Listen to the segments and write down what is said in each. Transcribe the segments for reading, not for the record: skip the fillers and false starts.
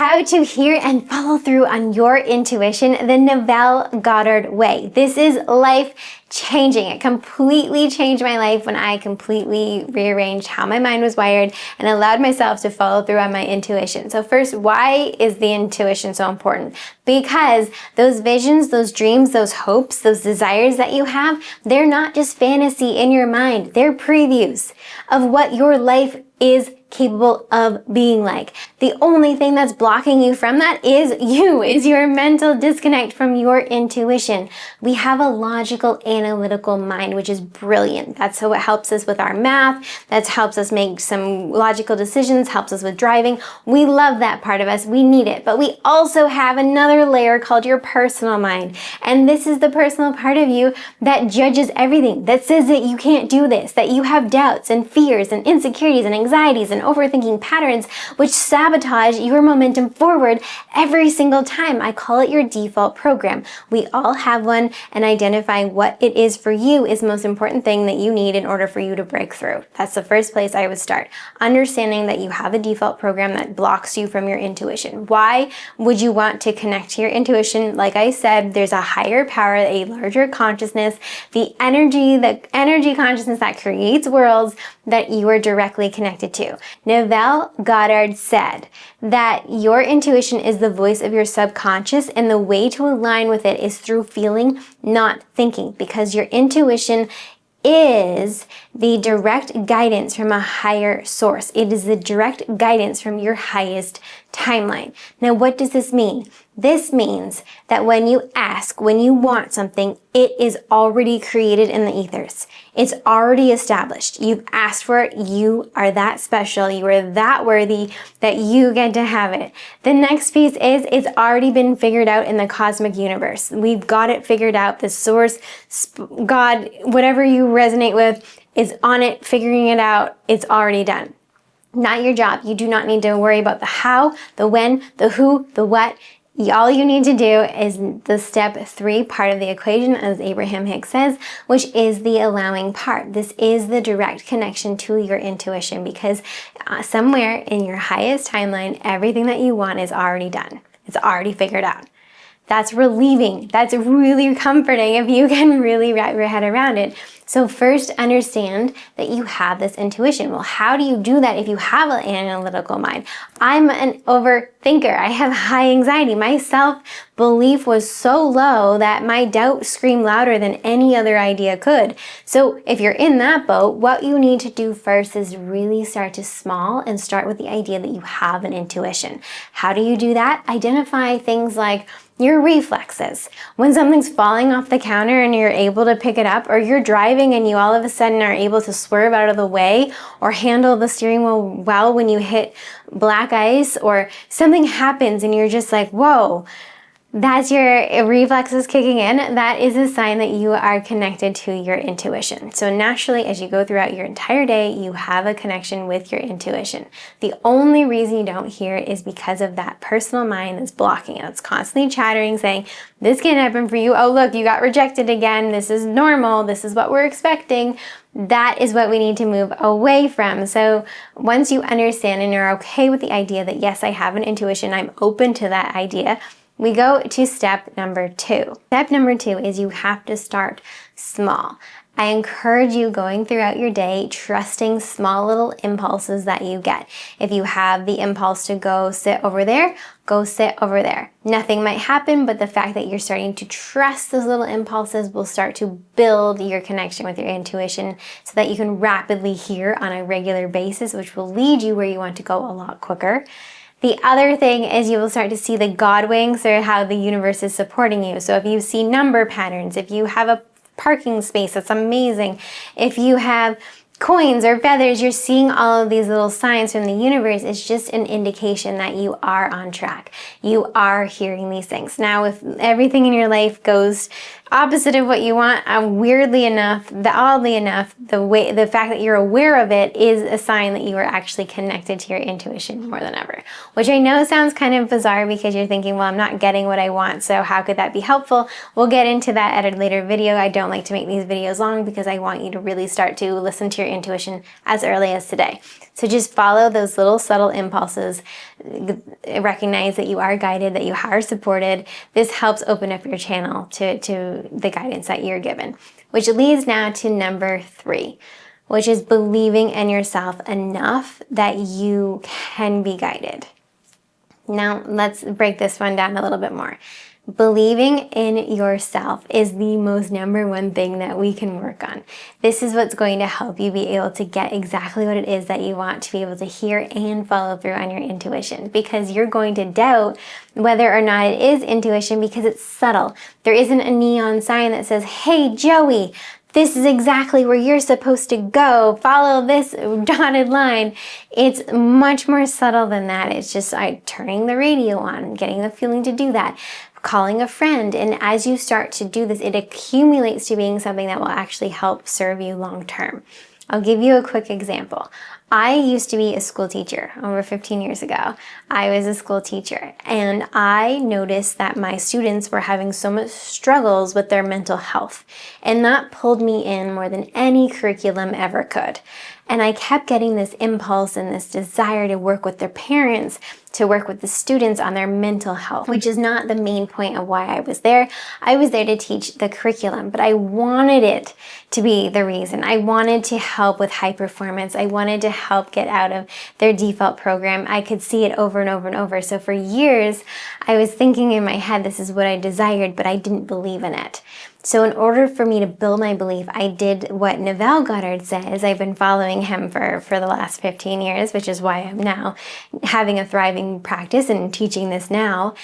How to hear and follow through on your intuition the Neville Goddard way. This is life changing. It completely changed my life when I completely rearranged how my mind was wired and allowed myself to follow through on my intuition. So first, why is the intuition so important? Because those visions, those dreams, those hopes, those desires that you have, they're not just fantasy in your mind. They're previews of what your life is capable of being like. The only thing that's blocking you from that is your mental disconnect from your intuition. We have a logical, analytical mind, which is brilliant. That's how it helps us with our math. That helps us make some logical decisions, helps us with driving. We love that part of us. We need it. But we also have another layer called your personal mind. And this is the personal part of you that judges everything, that says that you can't do this, that you have doubts and fears and insecurities and anxieties and overthinking patterns, which sabotage your momentum forward every single time. I call it your default program. We all have one, and identifying what it is for you is the most important thing that you need in order for you to break through. That's the first place I would start. Understanding that you have a default program that blocks you from your intuition. Why would you want to connect to your intuition? Like I said, there's a higher power, a larger consciousness, the energy consciousness that creates worlds that you are directly connected to. Neville Goddard said that your intuition is the voice of your subconscious, and the way to align with it is through feeling, not thinking, because your intuition is the direct guidance from a higher source. It is the direct guidance from your highest timeline. Now, what does this mean? This means that when you ask, when you want something, it is already created in the ethers. It's already established. You've asked for it. You are that special. You are that worthy that you get to have it. The next piece is it's already been figured out in the cosmic universe. We've got it figured out. The source, God, whatever you resonate with is on it, figuring it out. It's already done. Not your job. You do not need to worry about the how, the when, the who, the what. All you need to do is the step 3 part of the equation, as Abraham Hicks says, which is the allowing part. This is the direct connection to your intuition, because somewhere in your highest timeline, everything that you want is already done. It's already figured out. That's relieving. That's really comforting if you can really wrap your head around it. So first, understand that you have this intuition. Well, how do you do that if you have an analytical mind? I'm an overthinker. I have high anxiety. My self-belief was so low that my doubt screamed louder than any other idea could. So if you're in that boat, what you need to do first is really start to small and start with the idea that you have an intuition. How do you do that? Identify things like your reflexes. When something's falling off the counter and you're able to pick it up, or you're driving and you all of a sudden are able to swerve out of the way or handle the steering wheel well when you hit black ice, or something happens and you're just like, whoa, that's your reflexes kicking in. That is a sign that you are connected to your intuition. So naturally, as you go throughout your entire day, you have a connection with your intuition. The only reason you don't hear it is because of that personal mind that's blocking it. It's constantly chattering, saying, this can't happen for you. Oh, look, you got rejected again. This is normal. This is what we're expecting. That is what we need to move away from. So once you understand and you're okay with the idea that, yes, I have an intuition, I'm open to that idea, we go to step number 2. Step number 2 is you have to start small. I encourage you going throughout your day, trusting small little impulses that you get. If you have the impulse to go sit over there, go sit over there. Nothing might happen, but the fact that you're starting to trust those little impulses will start to build your connection with your intuition so that you can rapidly hear on a regular basis, which will lead you where you want to go a lot quicker. The other thing is you will start to see the God winks, or how the universe is supporting you. So if you see number patterns, if you have a parking space, that's amazing. If you have coins or feathers, you're seeing all of these little signs from the universe. It's just an indication that you are on track. You are hearing these things. Now, if everything in your life goes opposite of what you want, oddly enough, the fact that you're aware of it is a sign that you are actually connected to your intuition more than ever. Which I know sounds kind of bizarre, because you're thinking, well, I'm not getting what I want, so how could that be helpful? We'll get into that at a later video. I don't like to make these videos long because I want you to really start to listen to your intuition as early as today. So just follow those little subtle impulses. recognize that you are guided, that you are supported. This helps open up your channel to the guidance that you're given. Which leads now to number 3, which is believing in yourself enough that you can be guided. Now, let's break this one down a little bit more. Believing in yourself is the most number one thing that we can work on. This is what's going to help you be able to get exactly what it is that you want to be able to hear and follow through on your intuition, because you're going to doubt whether or not it is intuition because it's subtle. There isn't a neon sign that says, "Hey, Joey, this is exactly where you're supposed to go. Follow this dotted line." It's much more subtle than that. It's just turning the radio on, getting the feeling to do that, calling a friend. And as you start to do this, it accumulates to being something that will actually help serve you long term. I'll give you a quick example. I used to be a school teacher over 15 years ago. I was a school teacher, and I noticed that my students were having so much struggles with their mental health, and that pulled me in more than any curriculum ever could. And I kept getting this impulse and this desire to work with their parents, to work with the students on their mental health, which is not the main point of why I was there. I was there to teach the curriculum, but I wanted it to be the reason. I wanted to help with high performance. I wanted to help get out of their default program. I could see it over and over and over. So for years, I was thinking in my head, this is what I desired, but I didn't believe in it. So in order for me to build my belief, I did what Neville Goddard says. I've been following him for the last 15 years, which is why I'm now having a thriving practice and teaching this now,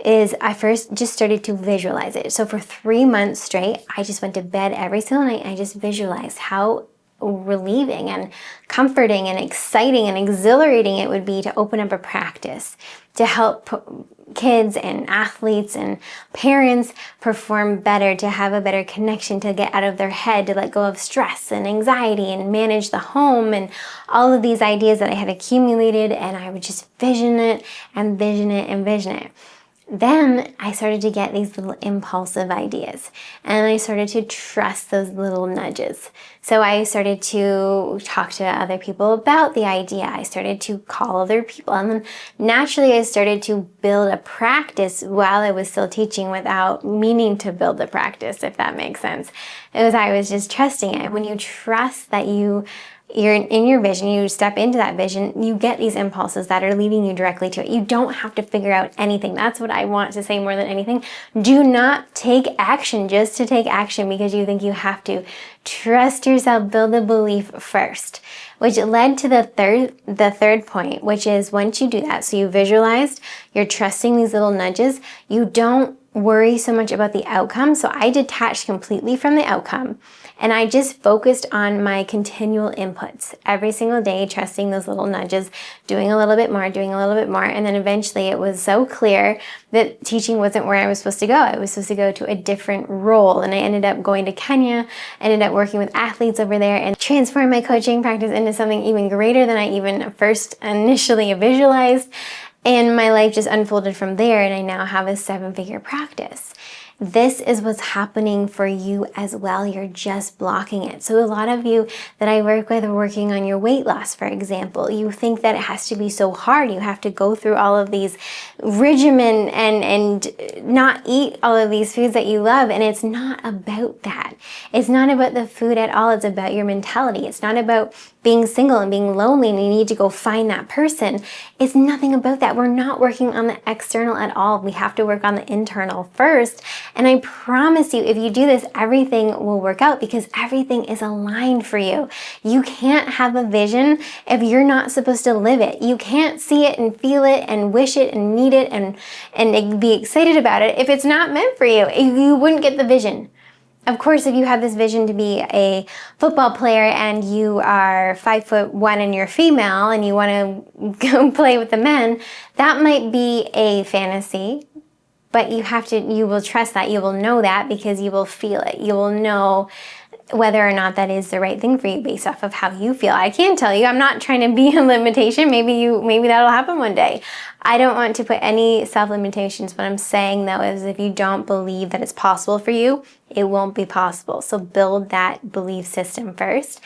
is I first just started to visualize it. So for 3 months straight, I just went to bed every single night. I just visualized how relieving and comforting and exciting and exhilarating it would be to open up a practice to help kids and athletes and parents perform better, to have a better connection, to get out of their head, to let go of stress and anxiety and manage the home, and all of these ideas that I had accumulated. And I would just vision it and vision it and vision it. Then I started to get these little impulsive ideas, and I started to trust those little nudges. So I started to talk to other people about the idea. I started to call other people, and then naturally I started to build a practice while I was still teaching without meaning to build the practice, if that makes sense. It was, I was just trusting it. When you trust that you're in your vision, you step into that vision, you get these impulses that are leading you directly to it. You don't have to figure out anything. That's what I want to say more than anything. Do not take action just to take action because you think you have to. Trust yourself, build the belief first, which led to the third point, which is once you do that, so you visualized, you're trusting these little nudges, you don't worry so much about the outcome. So I detached completely from the outcome, and I just focused on my continual inputs every single day, trusting those little nudges, doing a little bit more, and then eventually it was so clear that teaching wasn't where I was supposed to go. I was supposed to go to a different role, and I ended up going to Kenya, ended up working with athletes over there, and transformed my coaching practice into something even greater than I even first initially visualized. And my life just unfolded from there, and I now have a 7-figure practice. This is what's happening for you as well. You're just blocking it. So a lot of you that I work with are working on your weight loss, for example. You think that it has to be so hard. You have to go through all of these regimen and not eat all of these foods that you love. And it's not about that. It's not about the food at all. It's about your mentality. It's not about being single and being lonely and you need to go find that person. It's nothing about that. We're not working on the external at all. We have to work on the internal first. And I promise you, if you do this, everything will work out because everything is aligned for you. You can't have a vision if you're not supposed to live it. You can't see it and feel it and wish it and need it and be excited about it if it's not meant for you. You wouldn't get the vision. Of course, if you have this vision to be a football player and you are 5'1" and you're female and you want to go play with the men, that might be a fantasy, but you will trust that, you will know that because you will feel it. You will know whether or not that is the right thing for you based off of how you feel. I can't tell you. I'm not trying to be a limitation. Maybe that'll happen one day. I don't want to put any self-limitations. What I'm saying though is if you don't believe that it's possible for you, it won't be possible. So build that belief system first.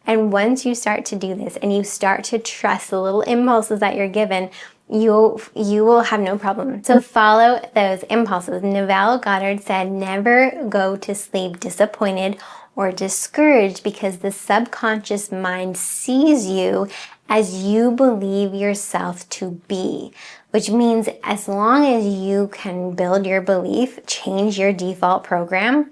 And once you start to do this and you start to trust the little impulses that you're given, you will have no problem. So follow those impulses. Neville Goddard said, never go to sleep disappointed or discouraged, because the subconscious mind sees you as you believe yourself to be, which means as long as you can build your belief, change your default program,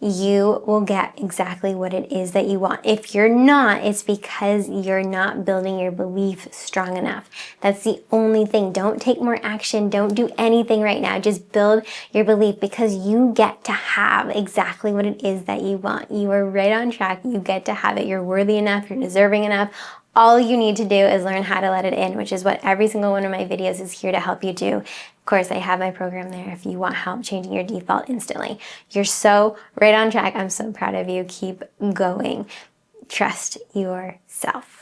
you will get exactly what it is that you want. If you're not, it's because you're not building your belief strong enough. That's the only thing. Don't take more action. Don't do anything right now. Just build your belief, because you get to have exactly what it is that you want. You are right on track. You get to have it. You're worthy enough. You're deserving enough. All you need to do is learn how to let it in, which is what every single one of my videos is here to help you do. Of course, I have my program there if you want help changing your default instantly. You're so right on track. I'm so proud of you. Keep going. Trust yourself.